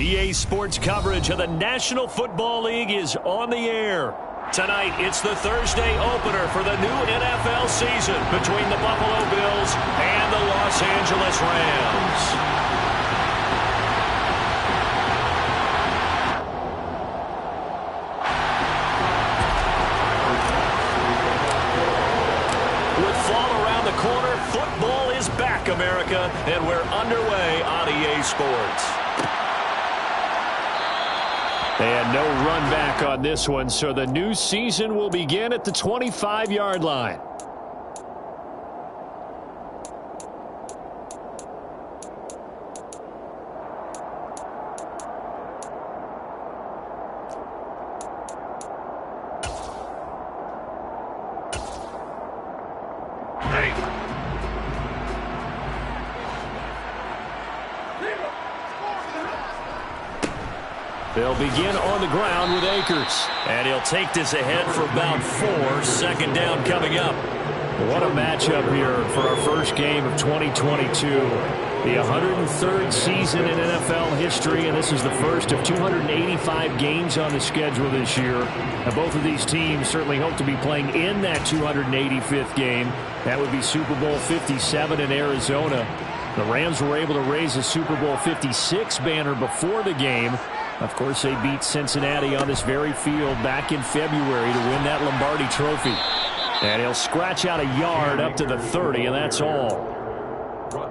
EA Sports coverage of the National Football League is on the air. Tonight, it's the Thursday opener for the new NFL season between the Buffalo Bills and the Los Angeles Rams. Corner, football is back, America, and we're underway on EA Sports. And no run back on this one, so the new season will begin at the 25-yard line. They'll begin on the ground with Akers. And he'll take this ahead for about 4. Second down coming up. What a matchup here for our first game of 2022. The 103rd season in NFL history, and this is the first of 285 games on the schedule this year. And both of these teams certainly hope to be playing in that 285th game. That would be Super Bowl 57 in Arizona. The Rams were able to raise a Super Bowl 56 banner before the game. Of course, they beat Cincinnati on this very field back in February to win that Lombardi Trophy. And he'll scratch out a yard up to the 30, and that's all.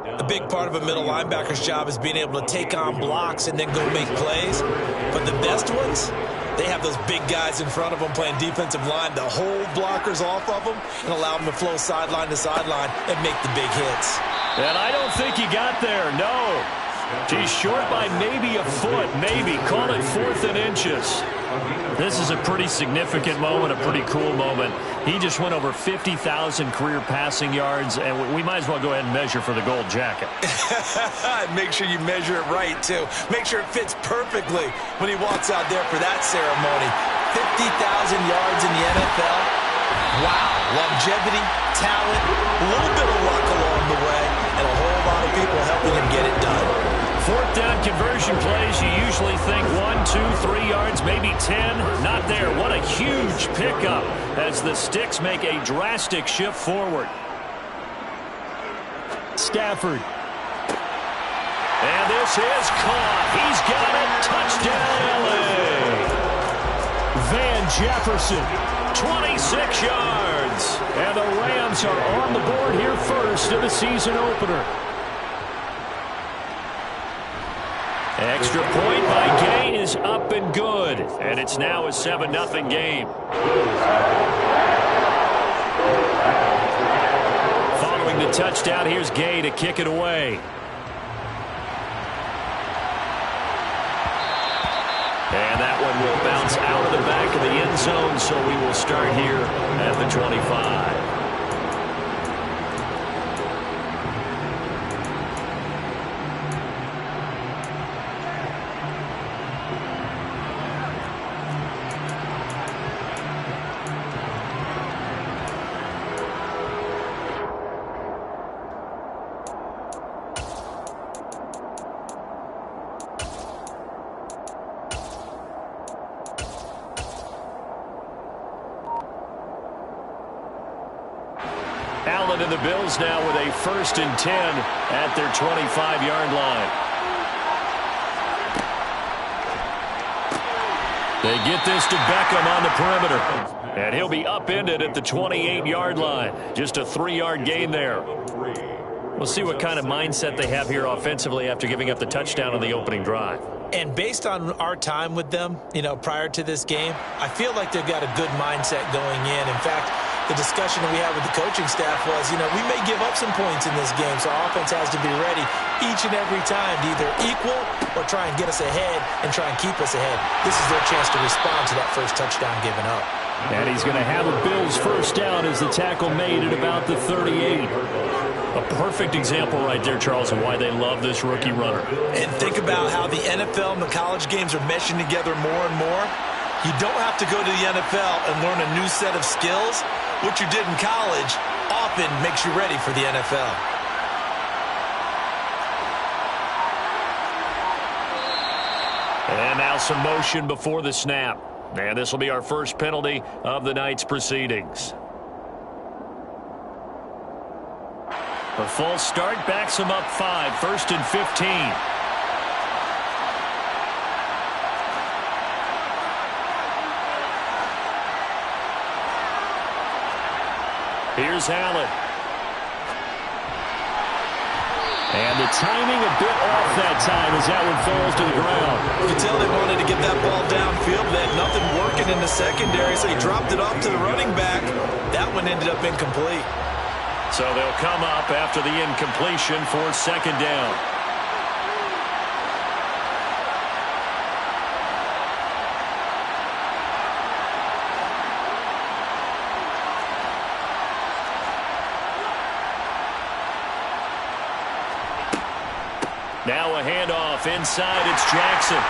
A big part of a middle linebacker's job is being able to take on blocks and then go make plays. But the best ones, they have those big guys in front of them playing defensive line to hold blockers off of them and allow them to flow sideline to sideline and make the big hits. And I don't think he got there, no. He's short by maybe a foot, maybe. Call it 4th and inches. This is a pretty significant moment, a pretty cool moment. He just went over 50,000 career passing yards, and we might as well go ahead and measure for the gold jacket. Make sure you measure it right, too. Make sure it fits perfectly when he walks out there for that ceremony. 50,000 yards in the NFL. Wow. Longevity, talent, a little bit of luck along the way, and a whole lot of people helping him get it done. 4th down conversion plays, you usually think 1, 2, 3 yards, maybe 10. Not there. What a huge pickup as the Sticks make a drastic shift forward. Stafford. And this is caught. He's got it. Touchdown, L.A. Van Jefferson, 26 yards. And the Rams are on the board here first in the season opener. Extra point by Gay is up and good. And it's now a 7-0 game. Following the touchdown, here's Gay to kick it away. And that one will bounce out of the back of the end zone, so we will start here at the 25. Allen and the Bills now with a 1st and 10 at their 25-yard line. They get this to Beckham on the perimeter. And he'll be upended at the 28-yard line. Just a 3-yard gain there. We'll see what kind of mindset they have here offensively after giving up the touchdown on the opening drive. And based on our time with them, prior to this game, I feel like they've got a good mindset going in. In fact, the discussion that we had with the coaching staff was, we may give up some points in this game, so our offense has to be ready each and every time to either equal or try and get us ahead and try and keep us ahead. This is their chance to respond to that first touchdown given up. And he's going to have a Bills 1st down as the tackle made at about the 38. A perfect example right there, Charles, of why they love this rookie runner. And think about how the NFL and the college games are meshing together more and more. You don't have to go to the NFL and learn a new set of skills. What you did in college often makes you ready for the NFL. And now some motion before the snap. And this will be our first penalty of the night's proceedings. A false start backs him up 5, 1st and 15. Here's Allen. And the timing a bit off that time as that one falls to the ground. You can tell they wanted to get that ball downfield. They had nothing working in the secondary, so he dropped it off to the running back. That one ended up incomplete. So they'll come up after the incompletion for 2nd down. Now a handoff inside. It's Jackson.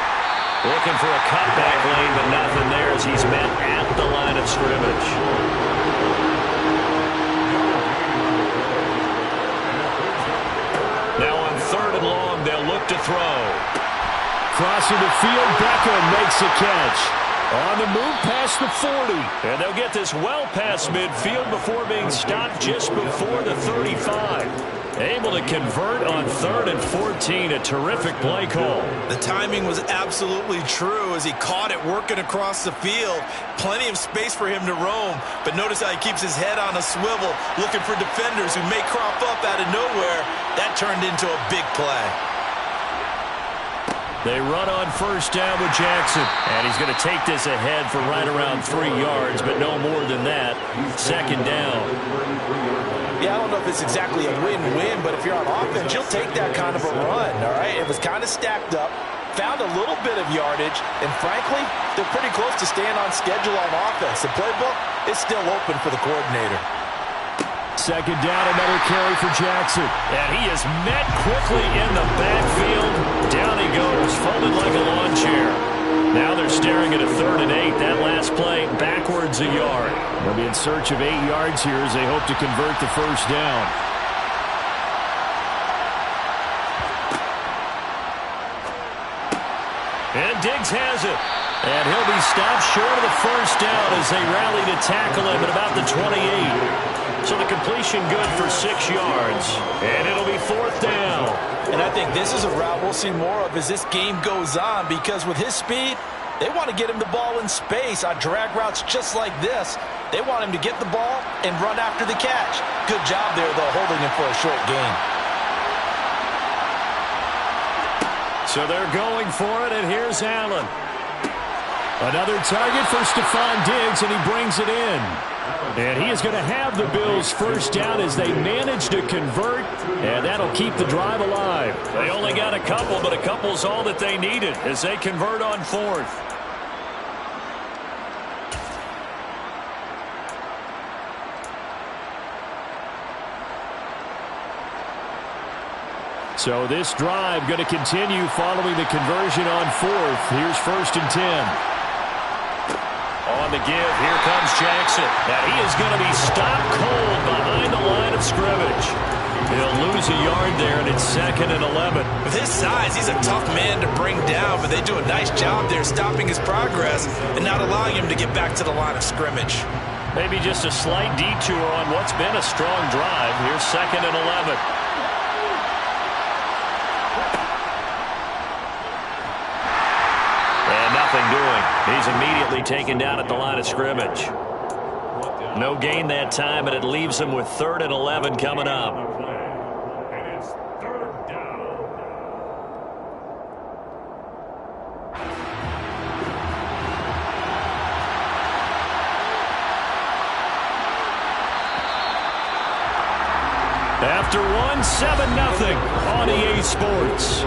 Looking for a cutback lane, but nothing there as he's met at the line of scrimmage. Now on 3rd and long, they'll look to throw. Crossing the field, Beckham makes a catch. On the move past the 40. And they'll get this well past midfield before being stopped just before the 35. Able to convert on 3rd and 14. A terrific play call. The timing was absolutely true as he caught it working across the field. Plenty of space for him to roam. But notice how he keeps his head on a swivel, looking for defenders who may crop up out of nowhere. That turned into a big play. They run on 1st down with Jackson. And he's going to take this ahead for right around 3 yards, but no more than that. 2nd down. Yeah, I don't know if it's exactly a win-win, but if you're on offense, you'll take that kind of a run, all right? It was kind of stacked up, found a little bit of yardage, and frankly, they're pretty close to staying on schedule on offense. The playbook is still open for the coordinator. 2nd down, another carry for Jackson. And he is met quickly in the backfield. Down he goes, folded like a lawn chair. Now they're staring at a 3rd and 8. That last play backwards a yard. They'll be in search of 8 yards here as they hope to convert the 1st down. And Diggs has it. And he'll be stopped short of the 1st down as they rally to tackle him at about the 28. So the completion good for 6 yards. And it'll be 4th down. And I think this is a route we'll see more of as this game goes on, because with his speed, they want to get him the ball in space on drag routes just like this. They want him to get the ball and run after the catch. Good job there, though, holding him for a short gain. So they're going for it, and here's Allen. Another target for Stephon Diggs, and he brings it in. And he is going to have the Bills' 1st down as they manage to convert, and that'll keep the drive alive. They only got a couple, but a couple's all that they needed as they convert on 4th. So this drive going to continue following the conversion on 4th. Here's 1st and 10. On the give, here comes Jackson. Now he is going to be stopped cold behind the line of scrimmage. He'll lose a yard there, and it's 2nd and 11. With his size, he's a tough man to bring down, but they do a nice job there stopping his progress and not allowing him to get back to the line of scrimmage. Maybe just a slight detour on what's been a strong drive. Here's 2nd and 11. Nothing doing. He's immediately taken down at the line of scrimmage. No gain that time, and it leaves him with 3rd and 11 coming up. After one, 7-0 on EA Sports.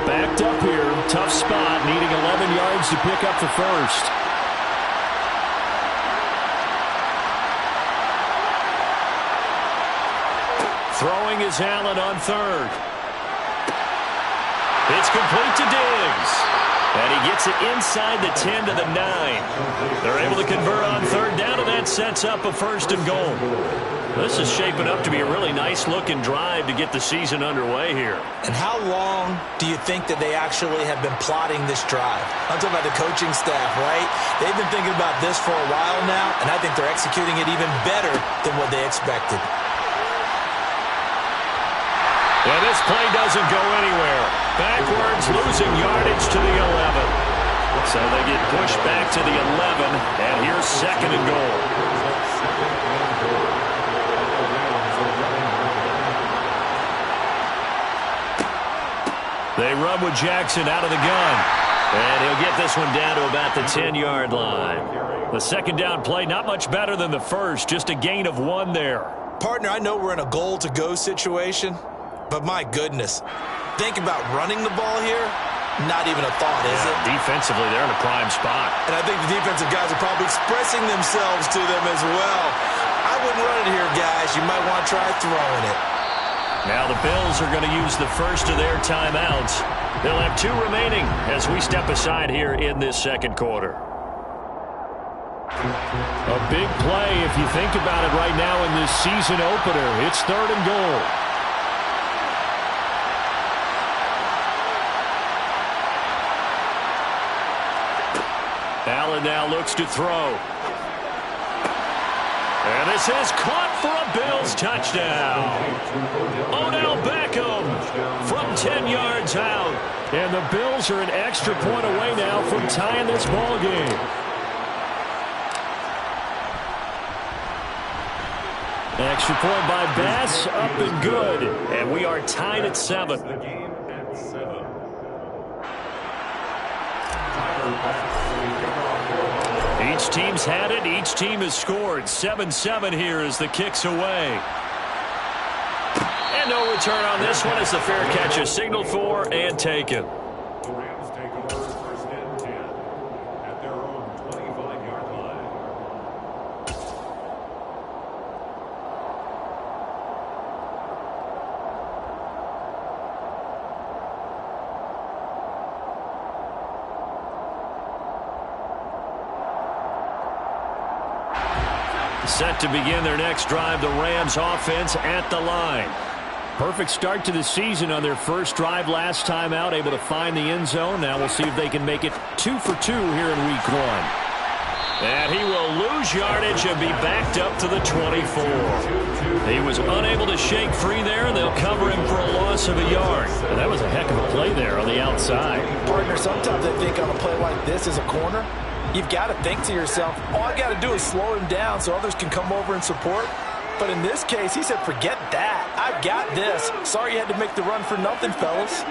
Backed up here, tough spot, needing 11 yards to pick up the 1st. Throwing is Allen on 3rd. It's complete to Diggs. And he gets it inside the 10 to the 9. They're able to convert on third down, and that sets up a 1st and goal. This is shaping up to be a really nice-looking drive to get the season underway here. And how long do you think that they actually have been plotting this drive? I'm talking about the coaching staff, right? They've been thinking about this for a while now, and I think they're executing it even better than what they expected. And this play doesn't go anywhere. Backwards, losing yardage to the 11. So they get pushed back to the 11, and here's 2nd and goal. They run with Jackson out of the gun. And he'll get this one down to about the 10-yard line. The 2nd down play, not much better than the first, just a gain of 1 there. Partner, I know we're in a goal-to-go situation, but my goodness, think about running the ball here. Not even a thought, is it? Defensively, they're in a prime spot. And I think the defensive guys are probably expressing themselves to them as well. I wouldn't run it here, guys. You might want to try throwing it. Now the Bills are going to use the first of their timeouts. They'll have 2 remaining as we step aside here in this 2nd quarter. A big play if you think about it right now in this season opener. It's 3rd and goal. Allen now looks to throw. And this is caught for a Bills touchdown. Odell Beckham from 10 yards out. And the Bills are an extra point away now from tying this ball game. Extra point by Bass, up and good. And we are tied at 7. Each team's had it. Each team has scored. 7-7 here as the kick's away. And no return on this one as the fair catch is signaled for and taken. The Rams take over 1st and 10 at their own 25-yard line. Set to begin their next drive, the Rams offense at the line. Perfect start to the season on their first drive last time out, able to find the end zone. Now we'll see if they can make it 2 for 2 here in week 1. And he will lose yardage and be backed up to the 24. He was unable to shake free there, and they'll cover him for a loss of a yard. And that was a heck of a play there on the outside. Partner, sometimes I think on a play like this as a corner, you've got to think to yourself, all I got to do is slow him down so others can come over and support. But in this case, he said, forget that. I've got this. Sorry you had to make the run for nothing, fellas.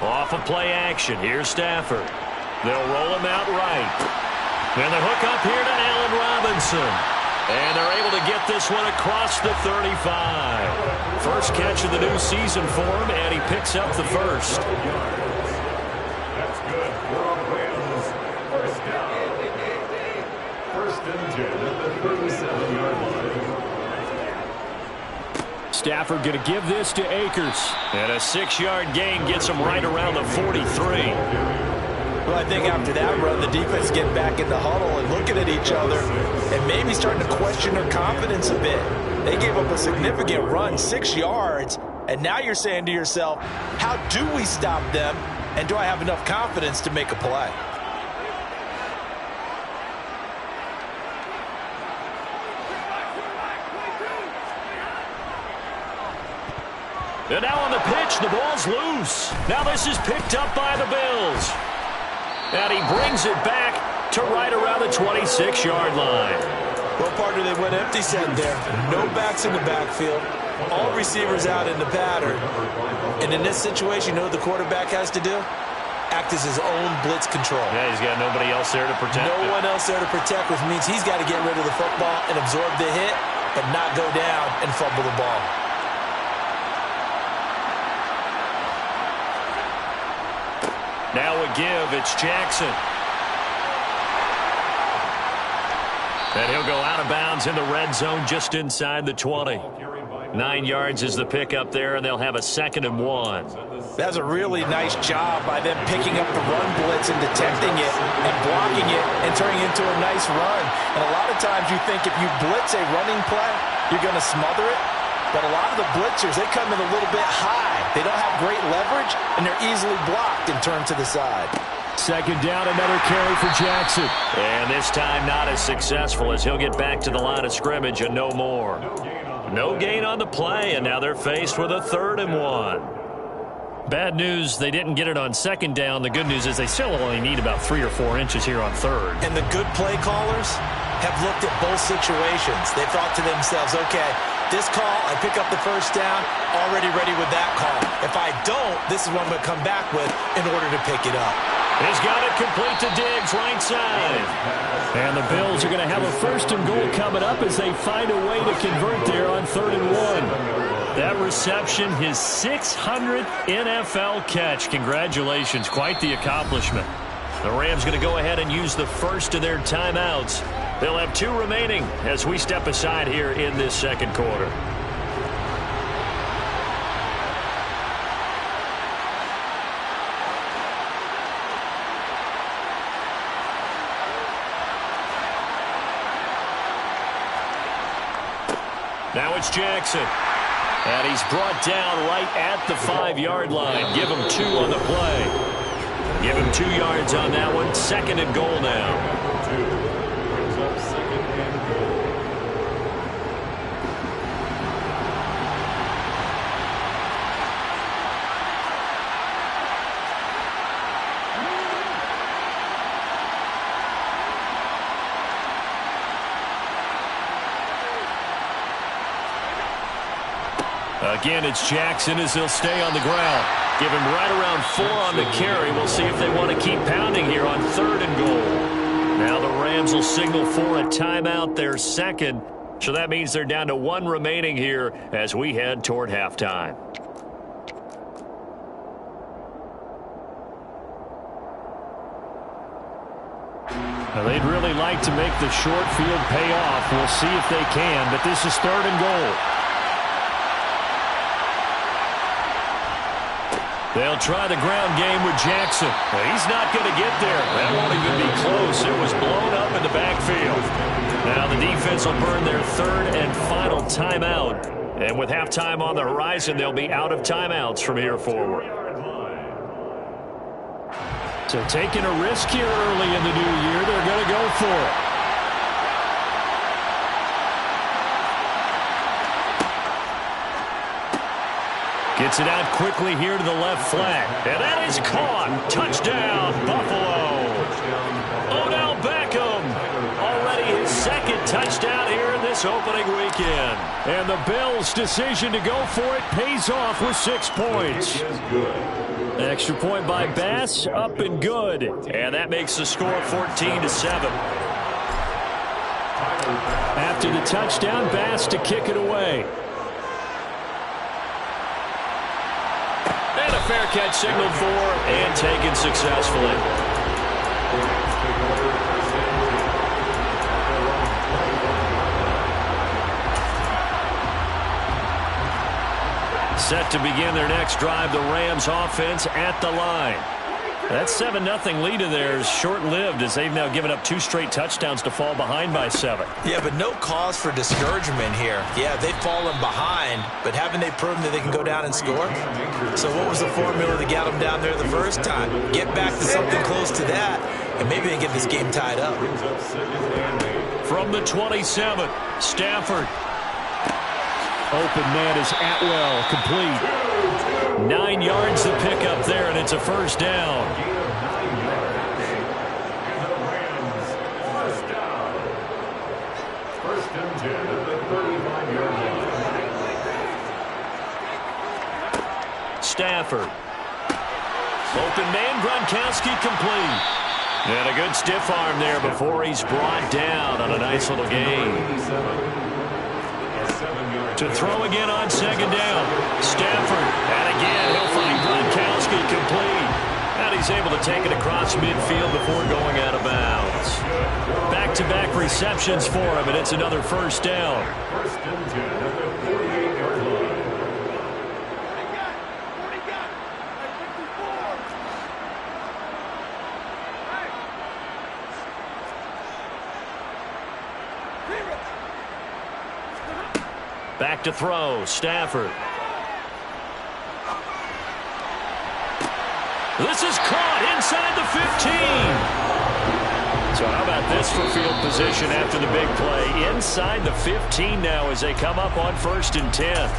Off of play action. Here's Stafford. They'll roll him out right. And the hook up here to Allen Robinson. And they're able to get this one across the 35. First catch of the new season for him, and he picks up the first. That's good for Rams. First down. 1st and 10 at the 37-yard line. Stafford going to give this to Akers. And a 6-yard gain gets him right around the 43. Well, I think after that run, the defense getting back in the huddle and looking at each other and maybe starting to question their confidence a bit. They gave up a significant run, 6 yards, and now you're saying to yourself, how do we stop them, and do I have enough confidence to make a play? And now on the pitch, the ball's loose. Now this is picked up by the Bills. And he brings it back to right around the 26-yard line. Well, partner, they went empty set there. No backs in the backfield. All receivers out in the pattern. And in this situation, you know what the quarterback has to do? Act as his own blitz control. Yeah, he's got nobody else there to protect him. No one else there to protect, which means he's got to get rid of the football and absorb the hit, but not go down and fumble the ball. Now a give, it's Jackson. And he'll go out of bounds in the red zone just inside the 20. 9 yards is the pickup there, and they'll have a 2nd and 1. That's a really nice job by them picking up the run blitz and detecting it and blocking it and turning it into a nice run. And a lot of times you think if you blitz a running play, you're going to smother it. But a lot of the blitzers, they come in a little bit high. They don't have great leverage, and they're easily blocked and turned to the side. 2nd down, another carry for Jackson. And this time not as successful as he'll get back to the line of scrimmage and no more. No gain on the play, and now they're faced with a 3rd and 1. Bad news, they didn't get it on 2nd down. The good news is they still only need about 3 or 4 inches here on 3rd. And the good play callers have looked at both situations. They thought to themselves, okay, this call, I pick up the 1st down, already ready with that call. If I don't, this is what I'm going to come back with in order to pick it up. He's got it complete to Diggs, right side. And the Bills are going to have a 1st and goal coming up as they find a way to convert there on 3rd and 1. That reception, his 600th NFL catch. Congratulations, quite the accomplishment. The Rams going to go ahead and use the 1st of their timeouts. They'll have 2 remaining as we step aside here in this 2nd quarter. Now it's Jackson. And he's brought down right at the 5-yard line. Give him 2 on the play. Give him 2 yards on that one. 2nd and goal now. Again, it's Jackson as he'll stay on the ground. Give him right around 4 on the carry. We'll see if they want to keep pounding here on 3rd and goal. Now the Rams will signal for a timeout, their 2nd. So that means they're down to 1 remaining here as we head toward halftime. Now they'd really like to make the short field pay off. We'll see if they can, but this is 3rd and goal. They'll try the ground game with Jackson. He's not going to get there. That won't even be close. It was blown up in the backfield. Now the defense will burn their 3rd and final timeout. And with halftime on the horizon, they'll be out of timeouts from here forward. So taking a risk here early in the new year, they're going to go for it. Gets it out quickly here to the left flat. And that is caught. Touchdown, Buffalo. Odell Beckham. Already his 2nd touchdown here in this opening weekend. And the Bills' decision to go for it pays off with 6 points. Extra point by Bass, up and good. And that makes the score 14-7. After the touchdown, Bass to kick it away. And a fair catch signaled for and taken successfully. Set to begin their next drive, the Rams offense at the line. That 7-0 lead of theirs short-lived as they've now given up 2 straight touchdowns to fall behind by 7. Yeah, but no cause for discouragement here. Yeah, they've fallen behind, but haven't they proven that they can go down and score? So what was the formula that got them down there the first time? Get back to something close to that, and maybe they get this game tied up. From the 27, Stafford. Open man is Atwell, complete. 9 yards to pick up there, and it's a 1st down. First and 10 at the 35-yard line. Stafford. Open man, Gronkowski complete. And a good stiff arm there before he's brought down on a nice little gain. To throw again on 2nd down. Stafford. And again, he'll find Gronkowski complete. And he's able to take it across midfield before going out of bounds. Back-to-back receptions for him, and it's another 1st down. First and 10 at the 48-yard line. Back to throw, Stafford. This is caught inside the 15. So how about this for field position after the big play? Inside the 15 now as they come up on 1st and 10.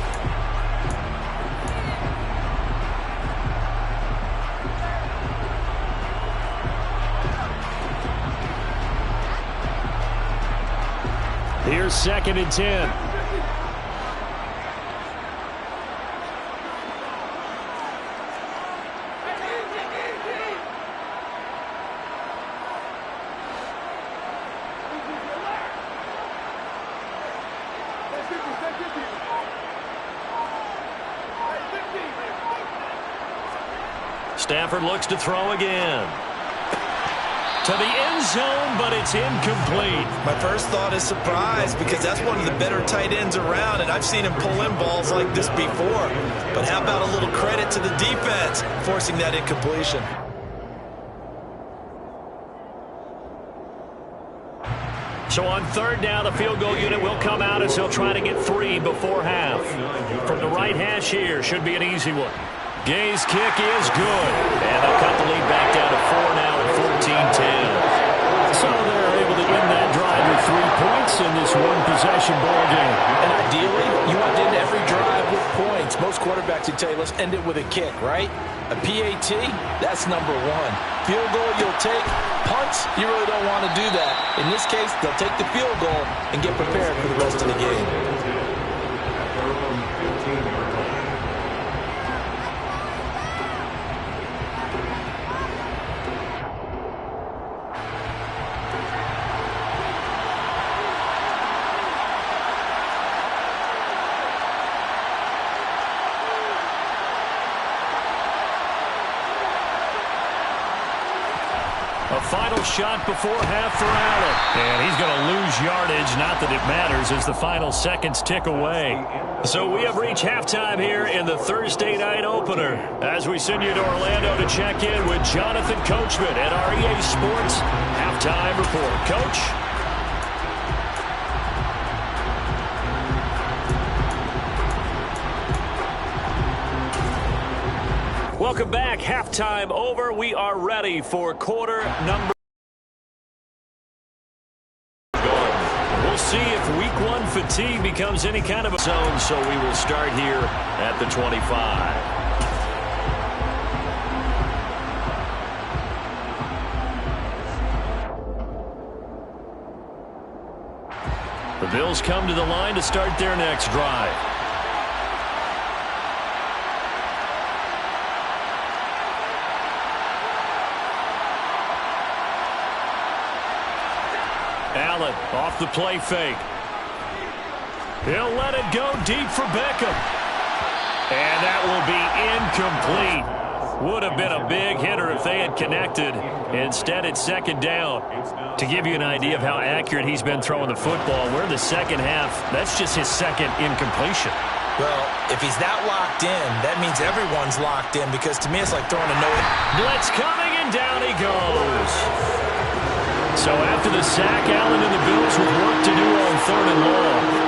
Here's 2nd and 10. Stafford looks to throw again. To the end zone, but it's incomplete. My first thought is surprise because that's one of the better tight ends around, and I've seen him pull in balls like this before. But how about a little credit to the defense forcing that incompletion? So on 3rd down, the field goal unit will come out as he'll try to get 3 before half. From the right hash here, should be an easy one. Gay's kick is good. And they'll cut the lead back down to 4 now at 14-10. So they're able to end that drive with 3 points in this one-possession ball game. And ideally, you want to end every drive with points. Most quarterbacks would tell you, let's end it with a kick, right? A PAT, that's number 1. Field goal you'll take. Punts, you really don't want to do that. In this case, they'll take the field goal and get prepared for the rest of the game. A final shot before half for Allen. And he's going to lose yardage. Not that it matters as the final seconds tick away. So we have reached halftime here in the Thursday night opener. As we send you to Orlando to check in with Jonathan Coachman at our EA Sports Halftime Report. Coach? Welcome back. Halftime over. We are ready for quarter number. We'll see if week 1 fatigue becomes any kind of a zone, so we will start here at the 25. The Bills come to the line to start their next drive. Allen off the play fake. He'll let it go deep for Beckham. And that will be incomplete. Would have been a big hitter if they had connected. Instead, it's 2nd down. To give you an idea of how accurate he's been throwing the football, we're in the second half. That's just his 2nd incompletion. Well, if he's that locked in, that means everyone's locked in because to me it's like throwing a no-hit. Blitz coming, and down he goes. So after the sack, Allen and the Bills with work to do on 3rd and long.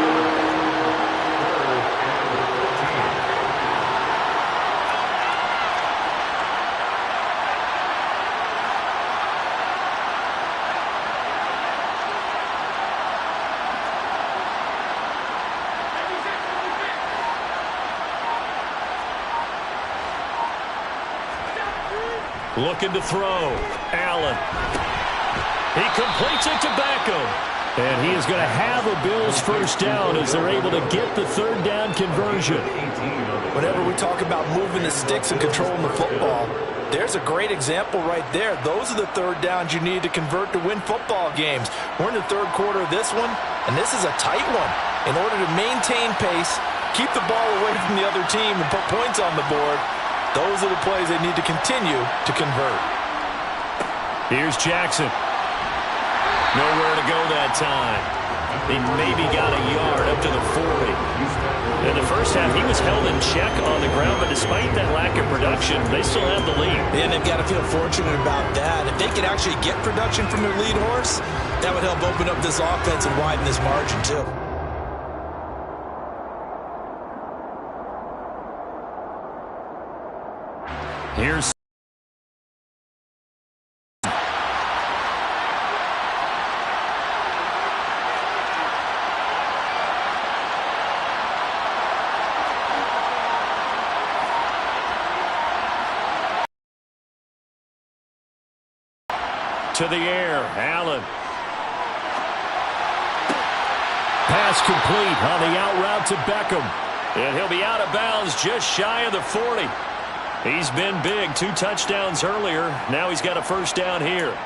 Looking to throw. Allen. He completes it to Beckham. And he is going to have a Bills 1st down as they're able to get the 3rd down conversion. Whenever we talk about moving the sticks and controlling the football, there's a great example right there. Those are the 3rd downs you need to convert to win football games. We're in the 3rd quarter of this one, and this is a tight one. In order to maintain pace, keep the ball away from the other team, and put points on the board, those are the plays they need to continue to convert. Here's Jackson. Nowhere to go that time. He maybe got a yard up to the 40. In the first half, he was held in check on the ground, but despite that lack of production, they still have the lead. And they've got to feel fortunate about that. If they could actually get production from their lead horse, that would help open up this offense and widen this margin, too. Here's to the air. Allen. Pass complete on the out route to Beckham. And he'll be out of bounds just shy of the 40. He's been big. 2 touchdowns earlier. Now he's got a first down here.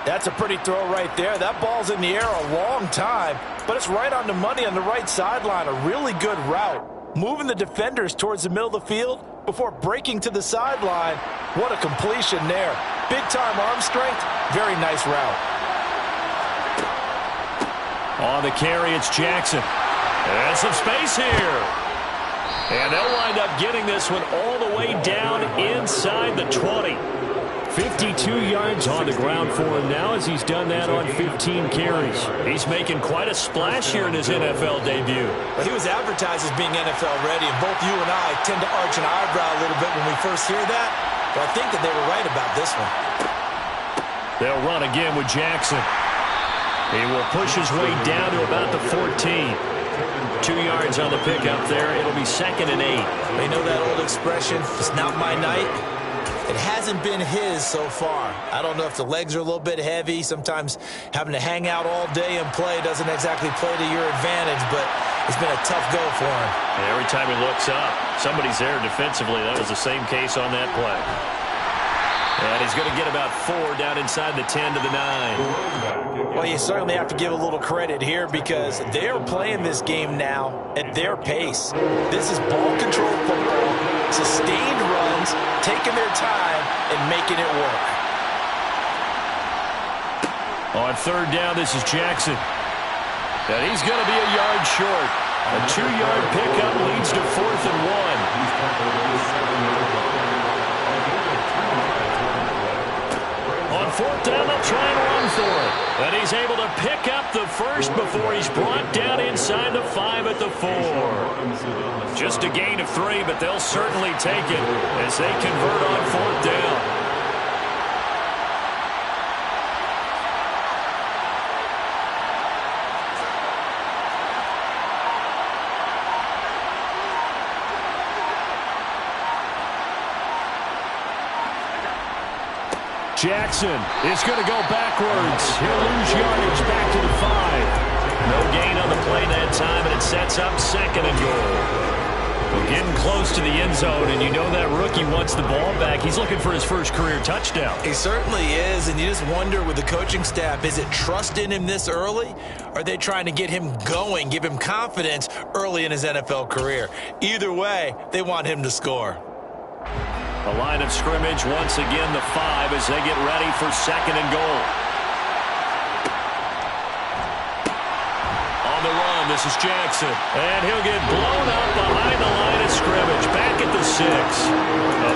That's a pretty throw right there. That ball's in the air a long time, but it's right on the money on the right sideline. A really good route. Moving the defenders towards the middle of the field before breaking to the sideline. What a completion there. Big-time arm strength. Very nice route. On the carry, it's Jackson. And some space here. And they'll wind up getting this one all the way down inside the 20. 52 yards on the ground for him now as he's done that on 15 carries. He's making quite a splash here in his NFL debut. Well, he was advertised as being NFL ready, and both you and I tend to arch an eyebrow a little bit when we first hear that. But I think that they were right about this one. They'll run again with Jackson. He will push his way down to about the 14. 2 yards on the pickup there. It'll be 2nd and 8. They know that old expression, it's not my night. It hasn't been his so far. I don't know if the legs are a little bit heavy. Sometimes having to hang out all day and play doesn't exactly play to your advantage, but it's been a tough go for him. And every time he looks up, somebody's there defensively. That was the same case on that play. And he's going to get about 4 down inside the 10 to the 9. Well, you certainly have to give a little credit here because they're playing this game now at their pace. This is ball control football, sustained runs, taking their time and making it work. On 3rd down, this is Jackson. And he's going to be a yard short. A 2-yard pickup leads to 4th and 1. On 4th down, they'll try and run for it. And he's able to pick up the first before he's brought down inside the 5 at the 4. Just a gain of 3, but they'll certainly take it as they convert on 4th down. Jackson is going to go backwards. He'll lose yardage back to the 5. No gain on the play that time, and it sets up 2nd and goal. We're getting close to the end zone, and you know that rookie wants the ball back. He's looking for his first career touchdown. He certainly is, and you just wonder with the coaching staff, is it trust in him this early? Or are they trying to get him going, give him confidence early in his NFL career? Either way, they want him to score. The line of scrimmage, once again, the 5 as they get ready for 2nd and goal. On the run, this is Jackson. And he'll get blown up behind the line of scrimmage. Back at the 6.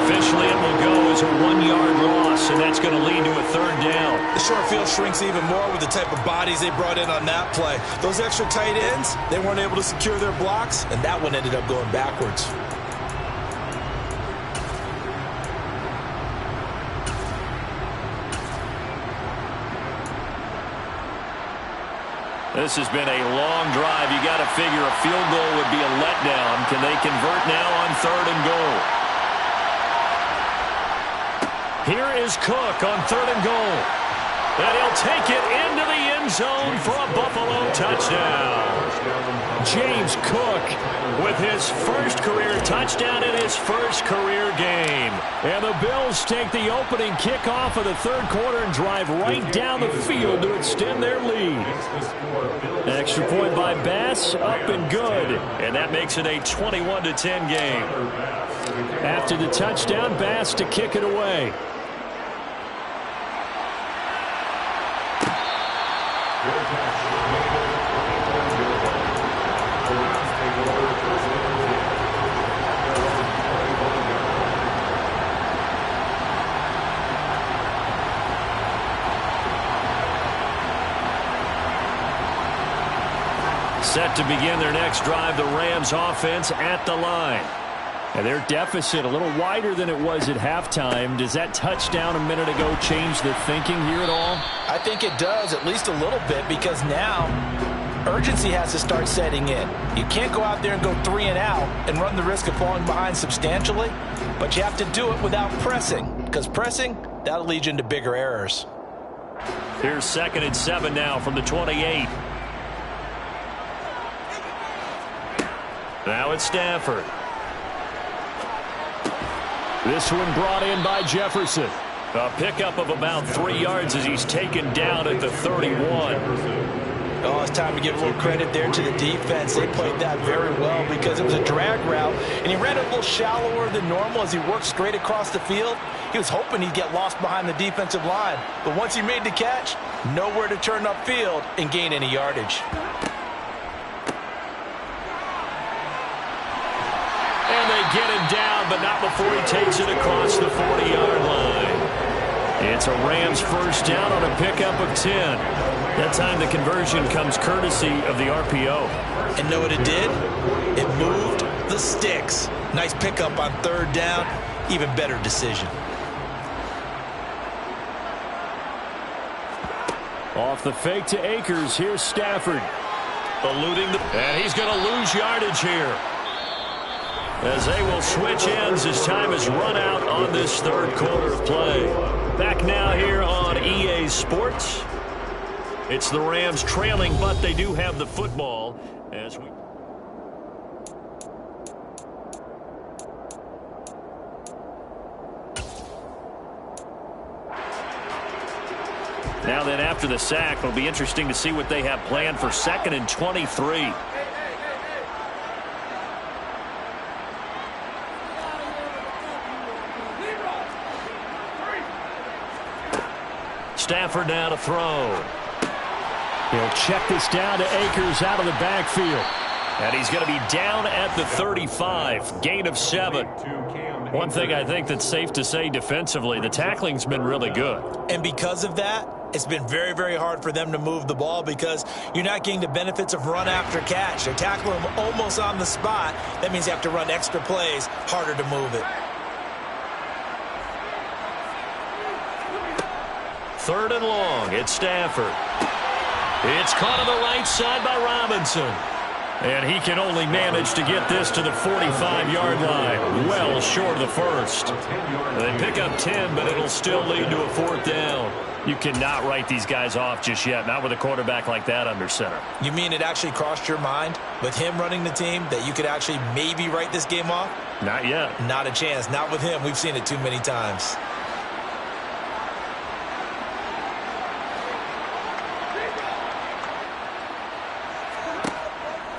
Officially, it will go as a 1-yard loss, and that's going to lead to a 3rd down. The short field shrinks even more with the type of bodies they brought in on that play. Those extra tight ends, they weren't able to secure their blocks, and that one ended up going backwards. This has been a long drive. You got to figure a field goal would be a letdown. Can they convert now on 3rd and goal? Here is Cook on 3rd and goal. And he'll take it into the end zone for a Buffalo touchdown. James Cook with his first career touchdown in his first career game. And the Bills take the opening kickoff of the 3rd quarter and drive right down the field to extend their lead. Extra point by Bass, up and good. And that makes it a 21-10 game. After the touchdown, Bass to kick it away. Set to begin their next drive, the Rams offense at the line. And their deficit a little wider than it was at halftime. Does that touchdown a minute ago change the thinking here at all? I think it does, at least a little bit, because now urgency has to start setting in. You can't go out there and go 3 and out and run the risk of falling behind substantially, but you have to do it without pressing, because pressing, that'll lead you into bigger errors. Here's 2nd and 7 now from the 28. Now it's Stafford. This one brought in by Jefferson. A pickup of about 3 yards as he's taken down at the 31. Oh, it's time to give a little credit there to the defense. They played that very well because it was a drag route, and he ran it a little shallower than normal as he worked straight across the field. He was hoping he'd get lost behind the defensive line, but once he made the catch, nowhere to turn upfield and gain any yardage. And they get him down, but not before he takes it across the 40-yard line. It's a Rams first down on a pickup of 10. That time the conversion comes courtesy of the RPO. And know what it did? It moved the sticks. Nice pickup on 3rd down. Even better decision. Off the fake to Akers. Here's Stafford. Eluding and he's going to lose yardage here, as they will switch ends as time has run out on this 3rd quarter of play. Back now here on EA Sports. It's the Rams trailing, but they do have the football as we... Now then, after the sack, it'll be interesting to see what they have planned for 2nd and 23. Stafford now to throw. He'll check this down to Akers out of the backfield. And he's going to be down at the 35. Gain of 7. One thing I think that's safe to say defensively, the tackling's been really good. And because of that, it's been very, very hard for them to move the ball because you're not getting the benefits of run after catch. They tackle him almost on the spot. That means you have to run extra plays, harder to move it. 3rd and long. It's Stafford. It's caught on the right side by Robinson. And he can only manage to get this to the 45-yard line. Well short of the first. They pick up 10, but it'll still lead to a 4th down. You cannot write these guys off just yet, not with a quarterback like that under center. You mean it actually crossed your mind with him running the team that you could actually maybe write this game off? Not yet. Not a chance. Not with him. We've seen it too many times.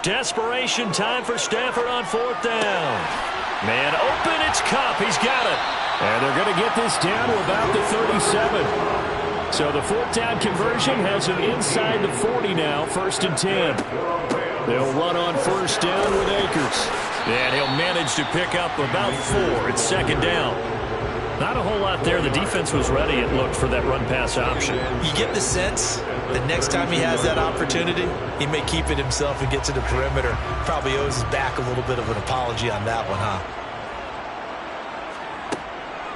Desperation time for Stafford on 4th down. Man open, it's Kupp. He's got it. And they're going to get this down to about the 37. So the 4th down conversion has him inside the 40 now, 1st and 10. They'll run on 1st down with Akers. And he'll manage to pick up about 4. It's 2nd down. Not a whole lot there. The defense was ready, it looked, for that run-pass option. You get the sense that next time he has that opportunity, he may keep it himself and get to the perimeter. Probably owes his back a little bit of an apology on that one, huh?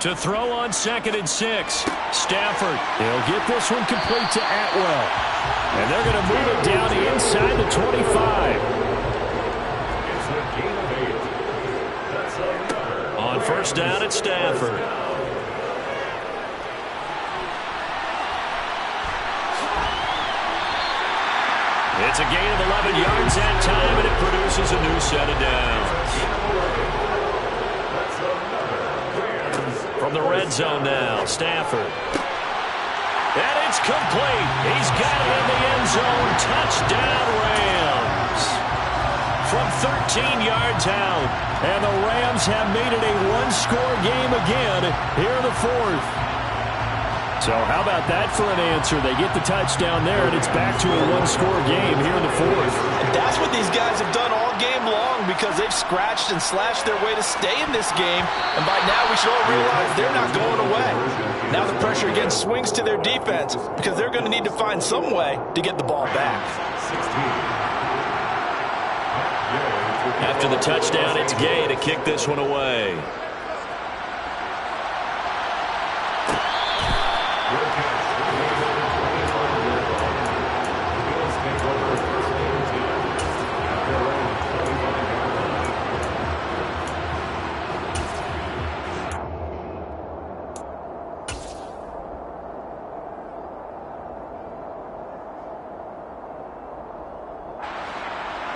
To throw on 2nd and 6. Stafford. He'll get this one complete to Atwell. And they're going to move it down the inside the 25. On 1st down, it's Stafford. It's a gain of 11 yards that time, and it produces a new set of downs. From the red zone now, Stafford. And it's complete. He's got it in the end zone. Touchdown, Rams. From 13 yards out. And the Rams have made it a one-score game again here in the 4th. So how about that for an answer? They get the touchdown there, and it's back to a one-score game here in the 4th. And that's what these guys have done all game long because they've scratched and slashed their way to stay in this game. And by now we should all realize they're not going away. Now the pressure again swings to their defense because they're going to need to find some way to get the ball back. After the touchdown, it's Gay to kick this one away.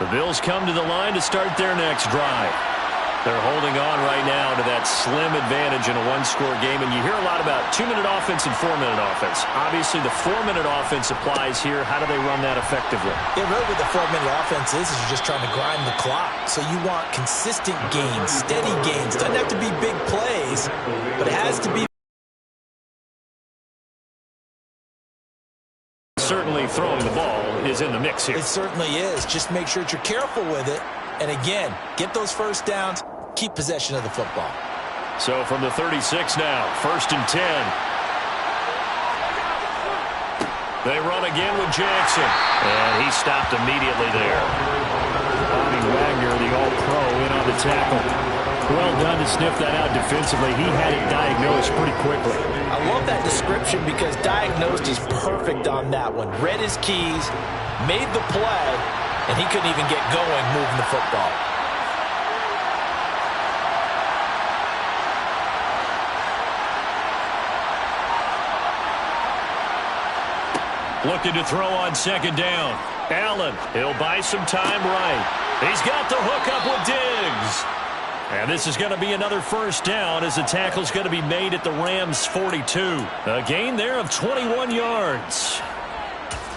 The Bills come to the line to start their next drive. They're holding on right now to that slim advantage in a one-score game, and you hear a lot about 2-minute offense and 4-minute offense. Obviously, the 4-minute offense applies here. How do they run that effectively? Yeah, really what the 4-minute offense is you're just trying to grind the clock. So you want consistent gains, steady gains. Doesn't have to be big plays, but it has to be. Certainly throwing the ball is in the mix here. It certainly is. Just make sure that you're careful with it. And again, get those first downs, keep possession of the football. So from the 36 now, 1st and 10. They run again with Jackson. And he stopped immediately there. Bobby Wagner, the All-Pro, in on the tackle. Well done to sniff that out defensively. He had it diagnosed pretty quickly. I love that description because diagnosed is perfect on that one. Read his keys, made the play, and he couldn't even get going moving the football. Looking to throw on 2nd down. Allen, he'll buy some time right. He's got the hook up with Diggs. And this is going to be another 1st down as the tackle's going to be made at the Rams' 42. A gain there of 21 yards.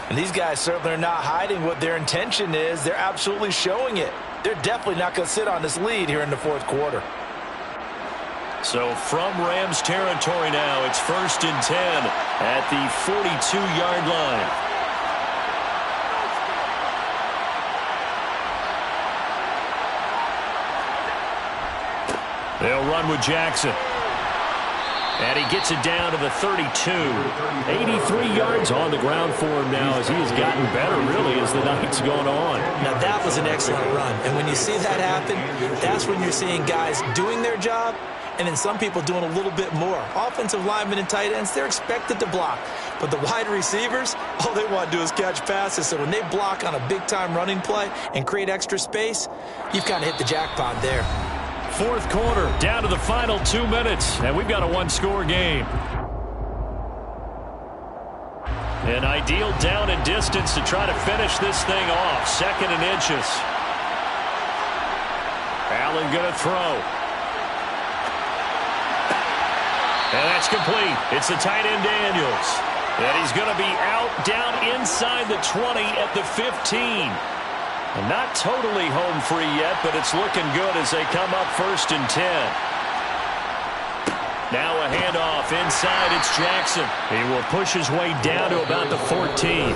And these guys certainly are not hiding what their intention is. They're absolutely showing it. They're definitely not going to sit on this lead here in the 4th quarter. So from Rams territory now, it's 1st and 10 at the 42-yard line. They'll run with Jackson. And he gets it down to the 32. 83 yards on the ground for him now as he has gotten better, really, as the night's gone on. Now, that was an excellent run. And when you see that happen, that's when you're seeing guys doing their job and then some people doing a little bit more. Offensive linemen and tight ends, they're expected to block. But the wide receivers, all they want to do is catch passes. So when they block on a big-time running play and create extra space, you've kind of hit the jackpot there. 4th quarter, down to the final 2 minutes, and we've got a one-score game. An ideal down and distance to try to finish this thing off. 2nd and inches. Allen going to throw. And that's complete. It's the tight end Daniels. And he's going to be out down inside the 20 at the 15. And not totally home free yet, but it's looking good as they come up 1st and 10. Now a handoff inside. It's Jackson. He will push his way down to about the 14.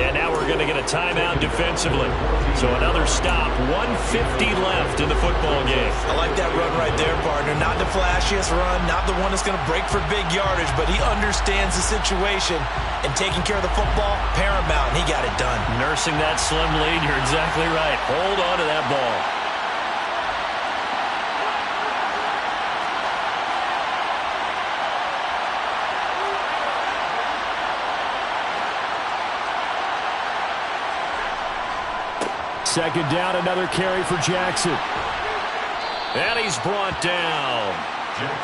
And now we're going to get a timeout defensively. So another stop. 1:50 left in the football game. I like that run right there, partner. Not the flashiest run, not the one that's going to break for big yardage, but he understands the situation. And taking care of the football, paramount, and he got it done. Nursing that slim lead, you're exactly right. Hold on to that ball. Second down, another carry for Jackson. And he's brought down.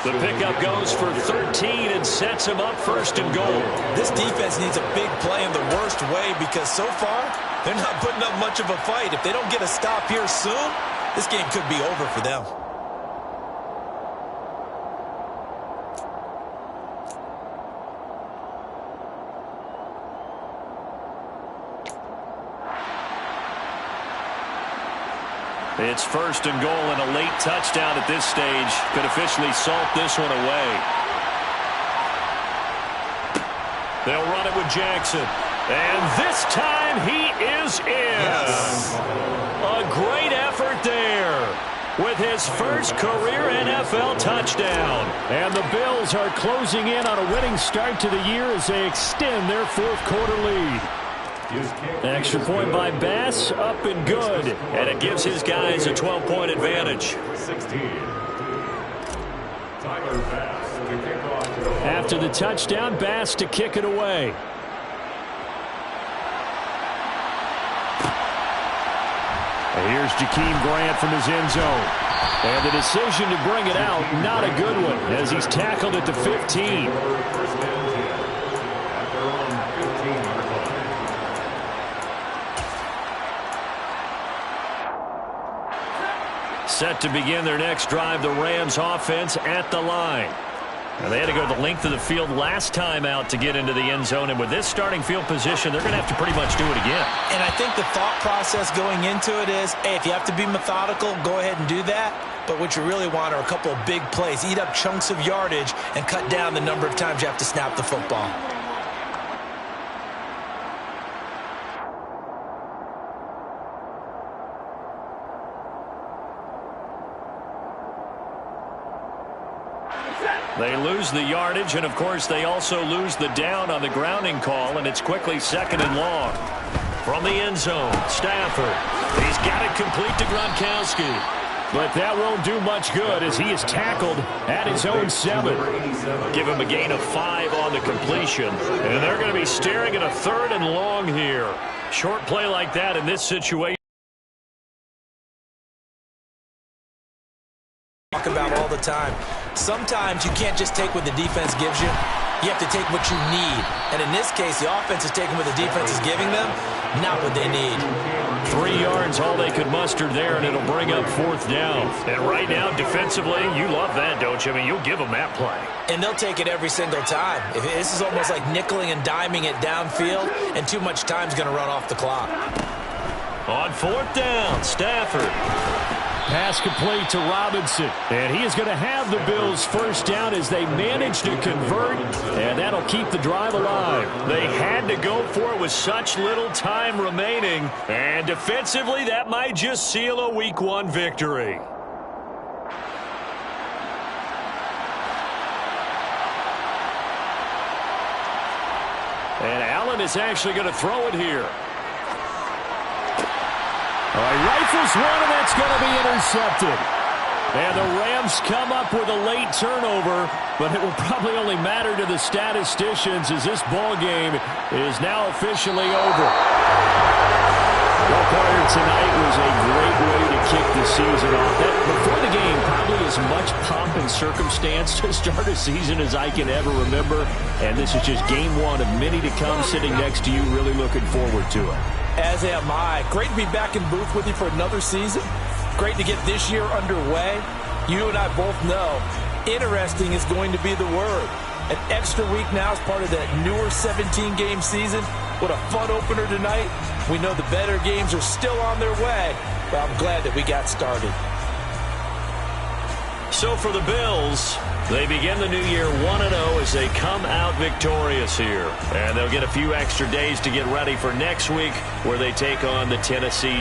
The pickup goes for 13 and sets him up 1st and goal. This defense needs a big play in the worst way because so far, they're not putting up much of a fight. If they don't get a stop here soon, this game could be over for them. It's 1st and goal, and a late touchdown at this stage could officially salt this one away. They'll run it with Jackson. And this time he is in. Yes. A great effort there with his first career NFL touchdown. And the Bills are closing in on a winning start to the year as they extend their 4th quarter lead. Extra point by Bass, up and good. And it gives his guys a 12-point advantage. 16. Tyler Bass to kick off. After the touchdown, Bass to kick it away. And here's Jakeem Grant from his end zone. And the decision to bring it out, not a good one, as he's tackled at the 15. First and 10 at their own 15-yard line. Set to begin their next drive, the Rams offense at the line. And they had to go the length of the field last time out to get into the end zone. And with this starting field position, they're going to have to pretty much do it again. And I think the thought process going into it is, hey, if you have to be methodical, go ahead and do that. But what you really want are a couple of big plays. Eat up chunks of yardage and cut down the number of times you have to snap the football. They lose the yardage, and, of course, they also lose the down on the grounding call, and it's quickly 2nd and long. From the end zone, Stafford. He's got it complete to Gronkowski. But that won't do much good as he is tackled at his own 7. Give him a gain of 5 on the completion. And they're going to be staring at a 3rd and long here. Short play like that in this situation. Talk about all the time. Sometimes you can't just take what the defense gives you. You have to take what you need. And in this case, the offense is taking what the defense is giving them, not what they need. 3 yards, all they could muster there, and it'll bring up 4th down. And right now, defensively, you love that, don't you? I mean, you'll give them that play. And they'll take it every single time. This is almost like nickeling and diming it downfield, and too much time's going to run off the clock. On 4th down, Stafford. Pass complete to Robinson. And he is going to have the Bills' first down as they manage to convert, and that'll keep the drive alive. They had to go for it with such little time remaining, and defensively, that might just seal a Week 1 victory. And Allen is actually going to throw it here. All right, rifles one, and that's going to be intercepted. And the Rams come up with a late turnover, but it will probably only matter to the statisticians as this ball game is now officially over. Well, Carter, tonight was a great way to kick the season off. Before the game, probably as much pomp and circumstance to start a season as I can ever remember. And this is just game 1 of many to come, sitting next to you, really looking forward to it. As am I. Great to be back in booth with you for another season. Great to get this year underway. You and I both know interesting is going to be the word. An extra week now as part of that newer 17-game season. What a fun opener tonight. We know the better games are still on their way, but I'm glad that we got started. So for the Bills, they begin the new year 1-0 as they come out victorious here. And they'll get a few extra days to get ready for next week where they take on the Tennessee